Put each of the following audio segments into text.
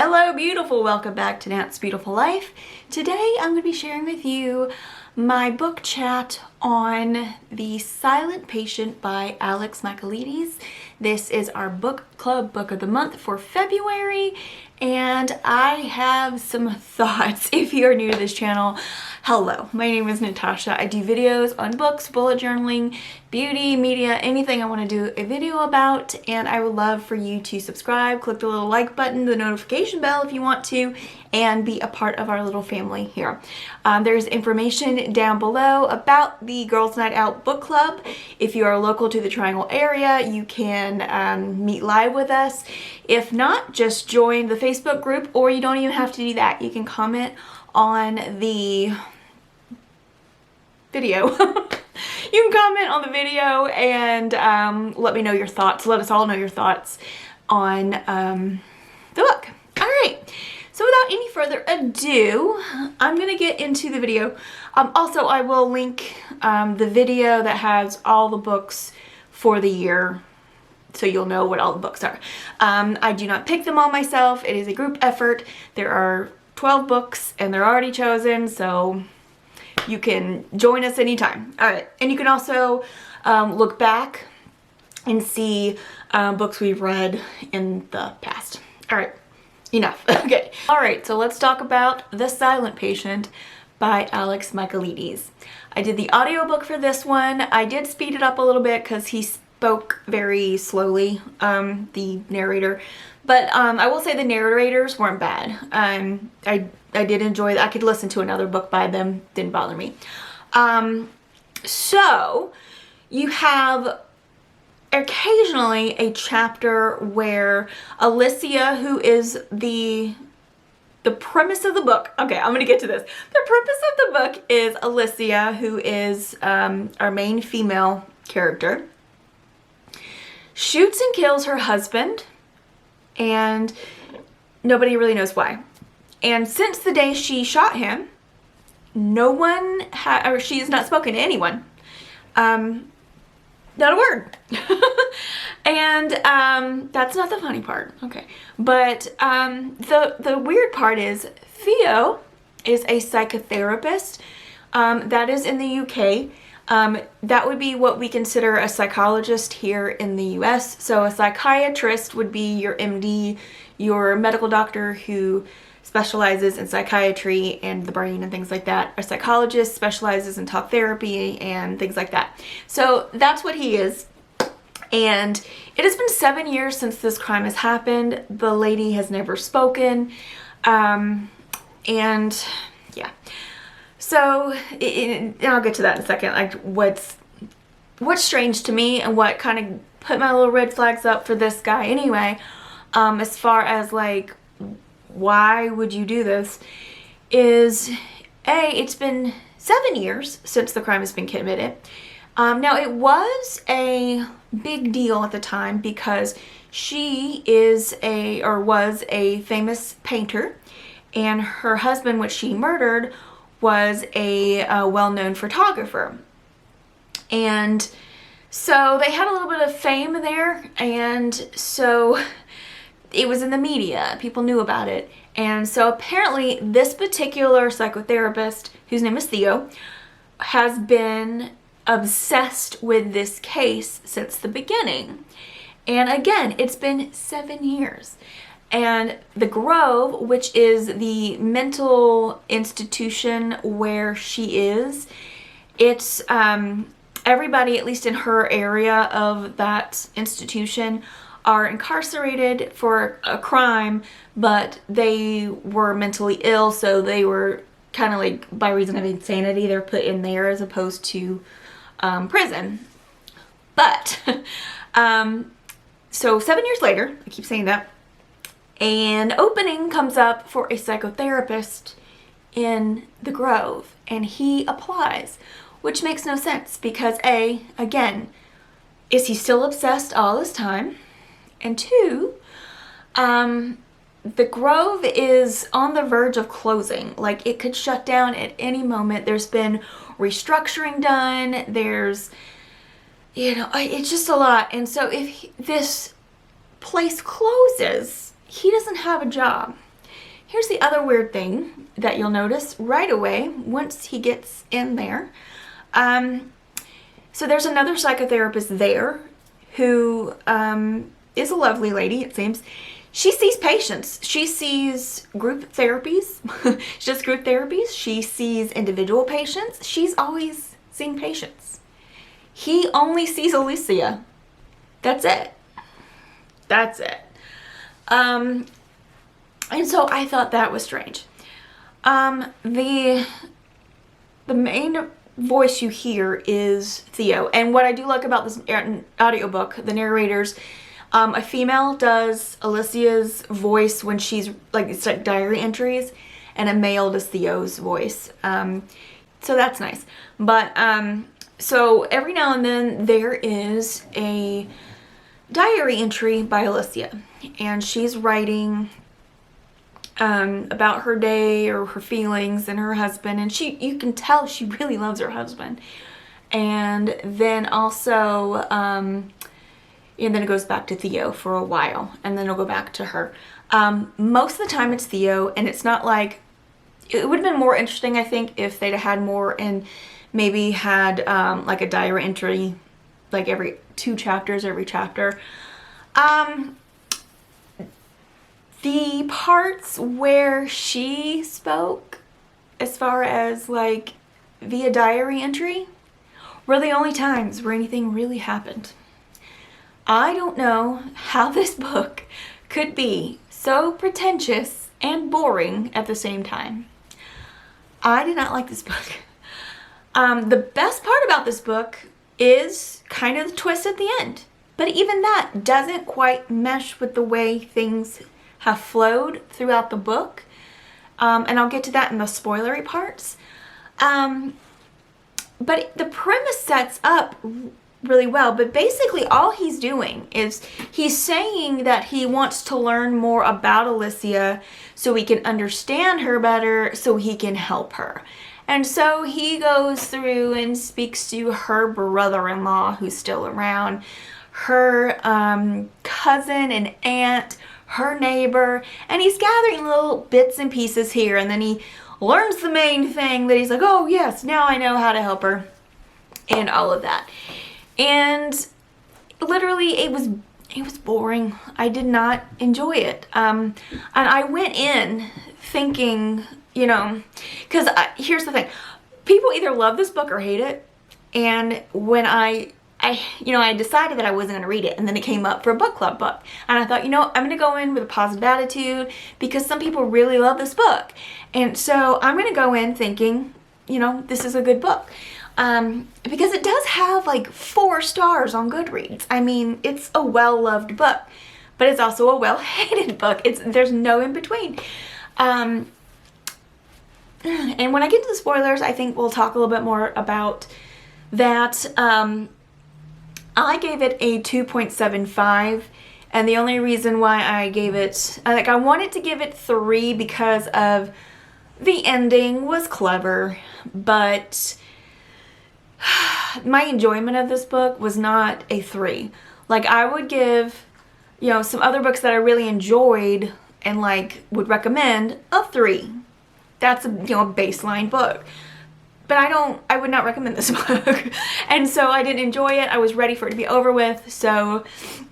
Hello beautiful, welcome back to Nat's Beautiful Life. Today I'm going to be sharing with you my book chat on The Silent Patient by Alex Michaelities. This is our book club book of the month for February, and I have some thoughts. If you're new to this channel, hello, my name is Natasha. I do videos on books, bullet journaling, beauty, media, anything I want to do a video about, and I would love for you to subscribe, click the little like button, the notification bell if you want to, and be a part of our little family here. There's information down below about the Girls Night Out Book Club. If you are local to the Triangle area, you can meet live with us. If not, just join the Facebook group, or you don't even have to do that. You can comment on the video. You can comment on the video and let me know your thoughts. Let us all know your thoughts on the book. All right. So without any further ado, I'm going to get into the video. Also, I will link the video that has all the books for the year, so you'll know what all the books are. I do not pick them all myself. It is a group effort. There are 12 books and they're already chosen, so you can join us anytime. All right, and you can also look back and see books we've read in the past. All right, enough. Okay. All right, so let's talk about The Silent Patient by Alex Michaelities. I did the audiobook for this one. I did speed it up a little bit because he spoke very slowly, the narrator. But I will say the narrators weren't bad. I did enjoy that. I could listen to another book by them. Didn't bother me. So you have occasionally a chapter where Alicia, who is the premise of the book. Okay, I'm gonna get to this. The premise of the book is Alicia, who is our main female character, shoots and kills her husband, and nobody really knows why. And since the day she shot him, no one she has not spoken to anyone. Not a word. And that's not the funny part. Okay. But the weird part is Theo is a psychotherapist that is in the UK. That would be what we consider a psychologist here in the US. So a psychiatrist would be your MD, your medical doctor who specializes in psychiatry and the brain and things like that. A psychologist specializes in talk therapy and things like that. So that's what he is. And it has been 7 years since this crime has happened. The lady has never spoken. And yeah. So, and I'll get to that in a second, like what's strange to me and what kind of put my little red flags up for this guy anyway, as far as like, why would you do this, is it's been 7 years since the crime has been committed. Now it was a big deal at the time because she was a famous painter, and her husband, which she murdered, was a well-known photographer. And so they had a little bit of fame there, and so it was in the media. People knew about it. And so apparently this particular psychotherapist, whose name is Theo, has been obsessed with this case since the beginning. And again, it's been 7 years. And the Grove, which is the mental institution where she is, it's everybody, at least in her area of that institution, are incarcerated for a crime, but they were mentally ill, so they were kind of like, by reason of insanity, they're put in there as opposed to prison. But so 7 years later, I keep saying that, an opening comes up for a psychotherapist in the Grove, and he applies, which makes no sense because again, is he still obsessed all this time? And two, the Grove is on the verge of closing. Like, it could shut down at any moment. There's been restructuring done. There's, it's just a lot. And so if this place closes, he doesn't have a job. here's the other weird thing that you'll notice right away once he gets in there. So there's another psychotherapist there who is a lovely lady, it seems. She sees patients. She sees group therapies. She does group therapies. She sees individual patients. She's always seeing patients. He only sees Alicia. That's it. That's it. And so I thought that was strange. The main voice you hear is Theo. And what I do like about this audiobook, the narrators, a female does Alicia's voice when she's like, it's like diary entries, and a male does Theo's voice. So that's nice. But so every now and then there is a diary entry by Alicia, and she's writing about her day or her feelings and her husband, and you can tell she really loves her husband. And then also and then it goes back to Theo for a while, and then it'll go back to her. Most of the time it's Theo, and it's not like, it would have been more interesting, I think, if they'd have had more and maybe had like a diary entry like every 2 chapters, every chapter. The parts where she spoke, as far as like via diary entry, were the only times where anything really happened. I don't know how this book could be so pretentious and boring at the same time. I did not like this book. The best part about this book is kind of the twist at the end. But even that doesn't quite mesh with the way things have flowed throughout the book. And I'll get to that in the spoilery parts. But the premise sets up really well. But basically all he's doing is he's saying that he wants to learn more about Alicia so he can understand her better, so he can help her. And so he goes through and speaks to her brother-in-law who's still around, her cousin and aunt, her neighbor, and he's gathering little bits and pieces here, and then he learns the main thing that he's like, oh yes, now I know how to help her, and all of that. And literally it was boring. I did not enjoy it. And I went in thinking, you know, because here's the thing. People either love this book or hate it. And when I decided that I wasn't going to read it, and then it came up for a book club book. And I thought, you know, I'm going to go in with a positive attitude because some people really love this book. And so I'm going to go in thinking, you know, this is a good book. Because it does have like 4 stars on Goodreads. I mean, it's a well-loved book, but it's also a well-hated book. There's no in between. And when I get to the spoilers, I think we'll talk a little bit more about that. I gave it a 2.75, and the only reason why I gave it, like, I wanted to give it 3 because of the ending was clever, but my enjoyment of this book was not a 3. Like, I would give, you know, some other books that I really enjoyed and like would recommend a 3. That's a, you know, baseline book. But I would not recommend this book. And so I didn't enjoy it. I was ready for it to be over with. So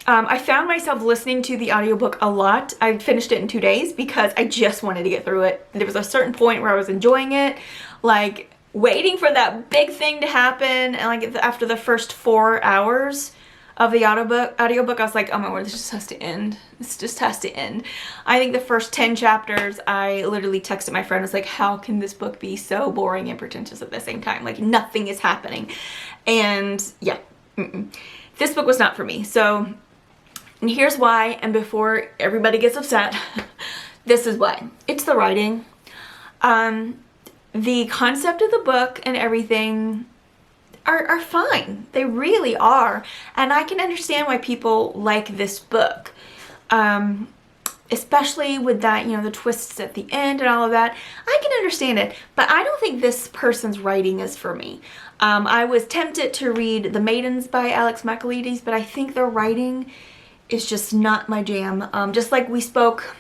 I found myself listening to the audiobook a lot. I finished it in 2 days because I just wanted to get through it. There was a certain point where I was enjoying it, like waiting for that big thing to happen. And like after the first 4 hours of the audiobook, I was like, oh my word, this just has to end. This just has to end. I think the first 10 chapters, I literally texted my friend, I was like, how can this book be so boring and pretentious at the same time? Like, nothing is happening. And yeah, this book was not for me. So, and here's why, and before everybody gets upset, this is why. It's the writing. The concept of the book and everything are fine. They really are. And I can understand why people like this book. Especially with that, you know, the twists at the end and all of that. I can understand it, but I don't think this person's writing is for me. I was tempted to read The Maidens by Alex Michaelities, but I think their writing is just not my jam. Just like we spoke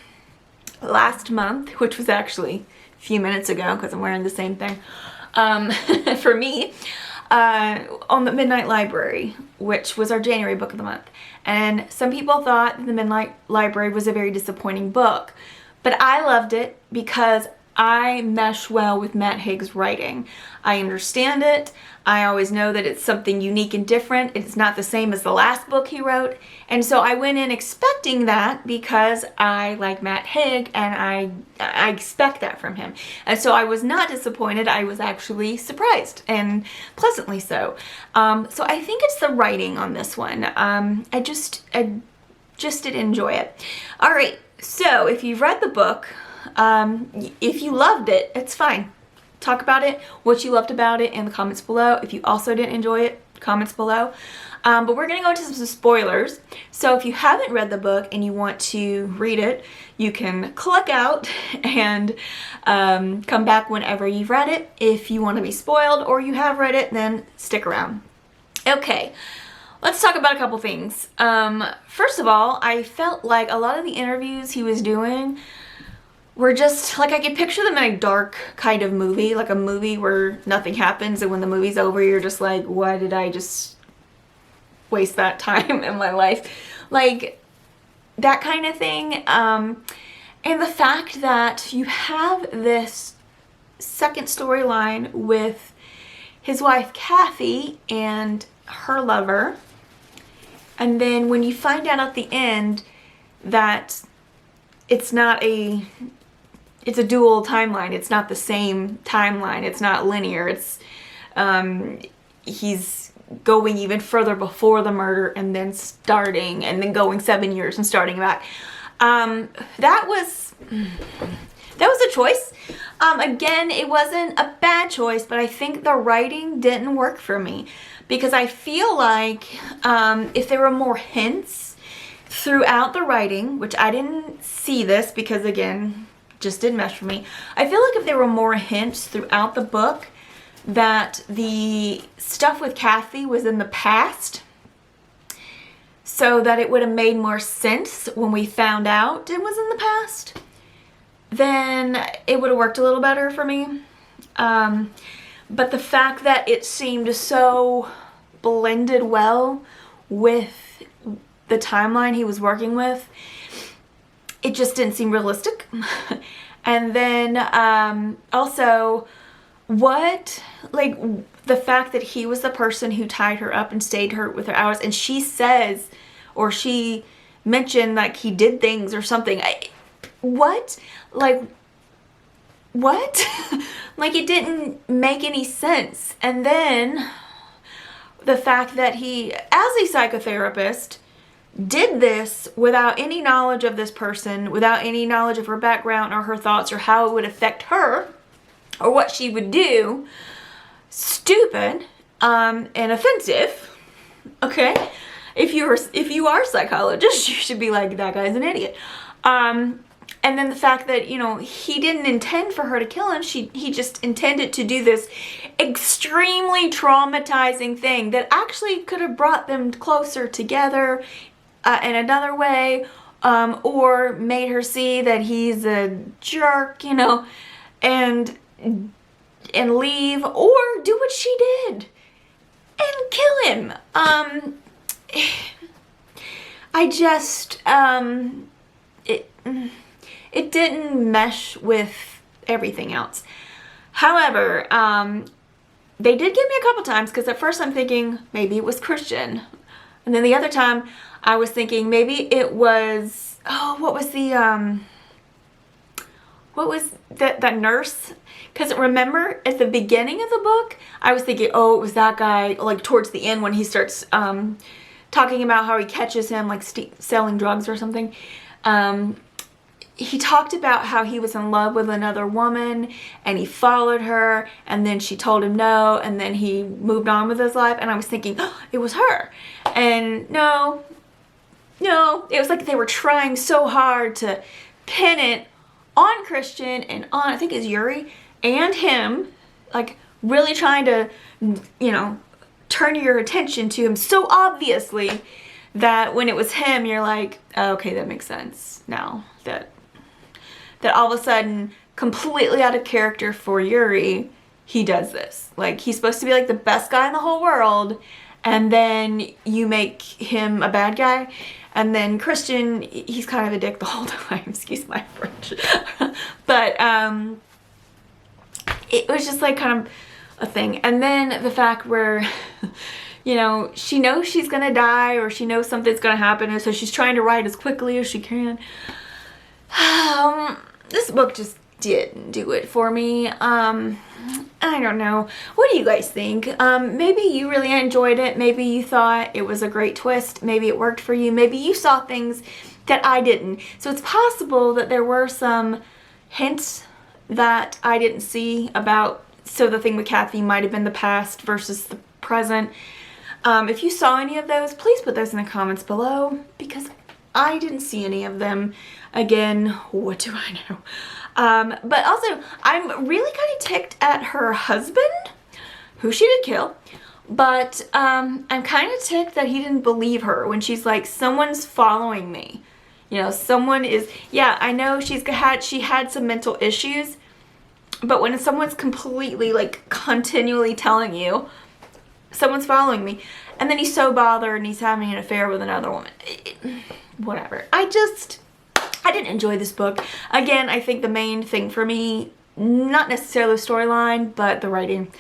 last month, which was actually a few minutes ago because I'm wearing the same thing, for me, on the Midnight Library, which was our January book of the month. And some people thought the Midnight Library was a very disappointing book, but I loved it because I mesh well with Matt Haig's writing. I understand it. I always know that it's something unique and different. It's not the same as the last book he wrote. And so I went in expecting that because I like Matt Haig and I expect that from him. And so I was not disappointed. I was actually surprised, and pleasantly so. So I think it's the writing on this one. I just did enjoy it. All right, so if you've read the book, if you loved it, it's fine. Talk about it, what you loved about it in the comments below. If you also didn't enjoy it, comments below. But we're going to go into some spoilers. So if you haven't read the book and you want to read it, you can click out and come back whenever you've read it. If you want to be spoiled or you have read it, then stick around. Okay, let's talk about a couple things. First of all, I felt like a lot of the interviews he was doing were just, like, I could picture them in a dark kind of movie, like a movie where nothing happens, and when the movie's over, you're just like, why did I just waste that time in my life? Like, that kind of thing. And the fact that you have this second storyline with his wife, Kathy, and her lover, and then when you find out at the end that it's not it's a dual timeline. It's not the same timeline. It's not linear. It's, he's going even further before the murder and then starting and then going 7 years and starting back. That was a choice. Again, it wasn't a bad choice, but I think the writing didn't work for me because I feel like, if there were more hints throughout the writing, which I didn't see this because, again, just didn't mesh for me. I feel like if there were more hints throughout the book that the stuff with Kathy was in the past, so that it would have made more sense when we found out it was in the past, then it would have worked a little better for me. But the fact that it seemed so blended well with the timeline he was working with, it just didn't seem realistic. And then also, the fact that he was the person who tied her up and stayed her with her hours, and she says, or she mentioned, like, he did things or something. What? Like, it didn't make any sense. And then the fact that he, as a psychotherapist, did this without any knowledge of this person, without any knowledge of her background or her thoughts or how it would affect her or what she would do. Stupid, and offensive. Okay, if you are a psychologist, you should be like, that guy's an idiot. And then the fact that, you know, he didn't intend for her to kill him. He just intended to do this extremely traumatizing thing that actually could have brought them closer together in another way, or made her see that he's a jerk, you know, and leave, or do what she did and kill him. I just, it didn't mesh with everything else. However, they did get me a couple times, because at first I'm thinking maybe it was Christian, and then the other time I was thinking maybe it was, what was that nurse? Because remember, at the beginning of the book, I was thinking, oh, it was that guy, like towards the end when he starts talking about how he catches him, like selling drugs or something. He talked about how he was in love with another woman and he followed her, and then she told him no, and then he moved on with his life, and I was thinking, oh, it was her. And no, it was like they were trying so hard to pin it on Christian and on, I think it's Yuri, and him, like really trying to, you know, turn your attention to him so obviously that when it was him, you're like, oh, okay, that makes sense now that that all of a sudden, completely out of character for Yuri, he does this. Like, he's supposed to be like the best guy in the whole world, and then you make him a bad guy. And then Christian, he's kind of a dick the whole time, excuse my French. But it was just like kind of a thing. And then the fact where, you know, she knows she's gonna die, or she knows something's gonna happen, and so she's trying to write as quickly as she can. This book just didn't do it for me. I don't know. What do you guys think? Maybe you really enjoyed it. Maybe you thought it was a great twist. Maybe it worked for you. Maybe you saw things that I didn't. So it's possible that there were some hints that I didn't see about, so the thing with Kathy might have been the past versus the present. If you saw any of those, please put those in the comments below, because I didn't see any of them. Again, what do I know? But also, I'm really kind of ticked at her husband, who she did kill, but I'm kind of ticked that he didn't believe her when she's like, someone's following me. You know, someone is, yeah, I know she had some mental issues, but when someone's completely, like, continually telling you, someone's following me, and then he's so bothered and he's having an affair with another woman, whatever. I didn't enjoy this book. Again, I think the main thing for me, not necessarily the storyline, but the writing.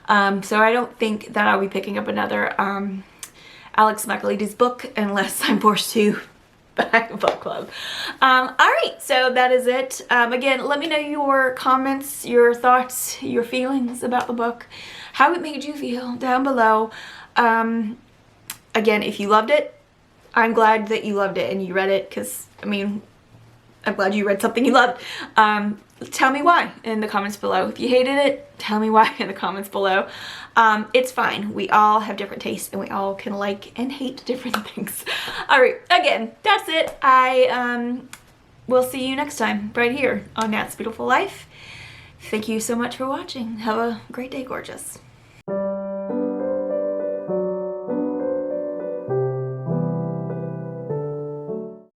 So I don't think that I'll be picking up another Alex Michaelities book unless I'm forced to back a book club. Alright, so that is it. Again, let me know your comments, your thoughts, your feelings about the book, how it made you feel down below. Again, if you loved it, I'm glad that you loved it and you read it, because, I mean, I'm glad you read something you loved. Tell me why in the comments below. If you hated it, tell me why in the comments below. It's fine. We all have different tastes, and we all can like and hate different things. Alright, again, that's it. I will see you next time right here on Nat's Beautiful Life. Thank you so much for watching. Have a great day, gorgeous.